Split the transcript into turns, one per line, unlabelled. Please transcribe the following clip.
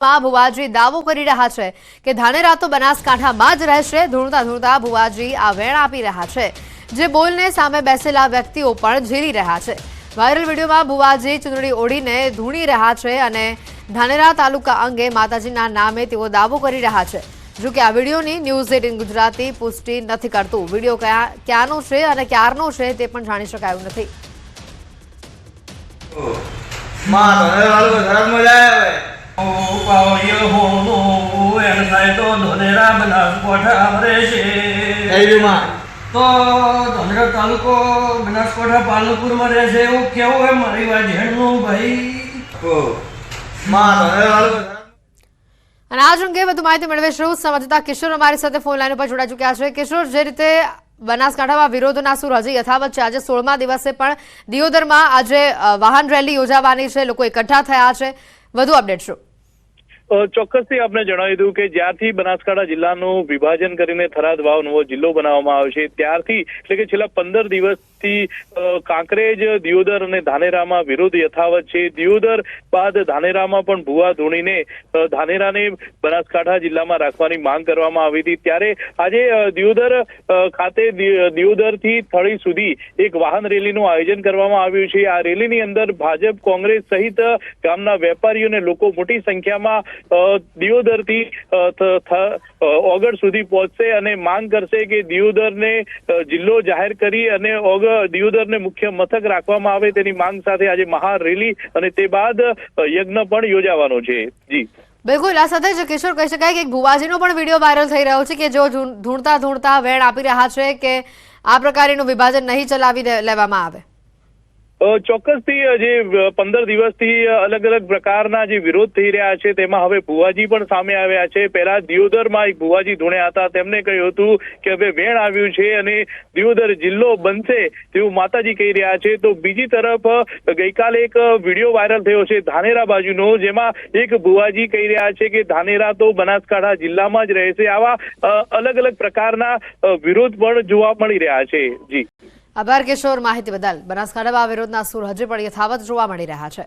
ભુવાજી દાવો કરી રહ્યા છે કે ધાનેરા તો બનાસકાંઠામાં જ રહેશે। ધૂણતા ધૂણતા ભુવાજી આ વેણ આપી રહ્યા છે, જે બોલને સામે બેસેલા વ્યક્તિઓ પણ ઝીલી રહ્યા છે। વાયરલ વિડીયોમાં ભુવાજી ચૂંદડી ઓઢીને ધૂણી રહ્યા છે અને ધાનેરા તાલુકા અંગે માતાજીના નામે તેઓ દાવો કરી રહ્યા છે। જો કે આ વિડીયોની ન્યૂઝ 18 ગુજરાતી પુષ્ટિ નથી કરતું। વિડીયો ક્યાંનો છે અને ક્યારનો છે તે પણ જાણી શકાયું નથી।
તો ધાનેરા તાલુકો બનાસકાંઠા પાલનપુરમાં રહે છે એવું કેવું હે મારી વાત હેણનું ભાઈ।
અને આજ અંગે વધુ માહિતી મેળવીશું। સંવાદદાતા કિશોર અમારી સાથે ફોન લાઈન પર જોડાઈ ચૂક્યા છે। કિશોર, જે રીતે બનાસકાંઠામાં વિરોધના સૂર હજી યથાવત છે, આજે 16મા દિવસે પણ દિયોદરમાં આજે વાહન રેલી યોજાવાની છે, લોકો એકઠા થયા છે, વધુ અપડેટ શું?
ચોક્કસથી આપને જણાવી દઉં કે જ્યારથી બનાસકાંઠા જિલ્લાનું વિભાજન કરીને થરાદ વાવ નવો જિલ્લો બનાવવામાં આવ્યો છે ત્યારથી એટલે કે છેલ્લા 15 દિવસથી કાંકરેજ, દિયોદર અને ધાનેરામાં વિરોધ યથાવત છે। દિયોદર બાદ ધાનેરામાં પણ ભુવા ધૂણીને ધાનેરાને બનાસકાંઠા જિલ્લામાં રાખવાની માંગ કરવામાં આવી હતી। ત્યારે આજે દિયોદર ખાતે દિયોદરથી થળી સુધી એક વાહન રેલીનું આયોજન કરવામાં આવ્યું છે। આ રેલીની અંદર ભાજપ, કોંગ્રેસ સહિત ગામના વેપારીઓ અને લોકો મોટી સંખ્યામાં દિયોદરથી ઓગળ સુધી પહોંચશે અને માંગ કરશે કે દિયોદરને જિલ્લો જાહેર કરી અને દિયોદરને મુખ્ય મથક રાખવામાં આવે તેની માંગ સાથે આજે મહારેલી અને તે બાદ યજ્ઞ પણ યોજાવાનો છે। જી
બિલકુલ, આ સાથે જ કિશોર કહી શકાય કે ભુવાજીનો પણ વિડીયો વાયરલ થઈ રહ્યો છે કે જો ધૂણતા ધૂણતા વેણ આપી રહ્યા છે કે આ પ્રકારનું વિભાજન નહીં ચલાવી લેવામાં આવે।
ચોક્કસથી જે 15 દિવસથી અલગ અલગ પ્રકારના જે વિરોધ થઈ રહ્યા છે તેમાં હવે ભુવાજી પણ સામે આવ્યા છે। પહેલા દિયોદરમાં એક ભુવાજી ધૂણ્યા હતા, તેમને કહ્યું હતું કે હવે વેણ આવ્યું છે અને દિયોદર જિલ્લો બનશે તેવું માતાજી કહી રહ્યા છે। તો બીજી તરફ ગઈકાલે એક વિડીયો વાયરલ થયો છે ધાનેરા બાજુનો, જેમાં એક ભુવાજી કહી રહ્યા છે કે ધાનેરા તો બનાસકાંઠા જિલ્લામાં જ રહેશે। આવા અલગ અલગ પ્રકારના વિરોધ પણ જોવા મળી રહ્યા છે। જી
આભાર કિશોર, માહિતી બદલ। બનાસકાંઠામાં વિરોધના સૂર હજી પણ યથાવત જોવા મળી રહ્યા છે।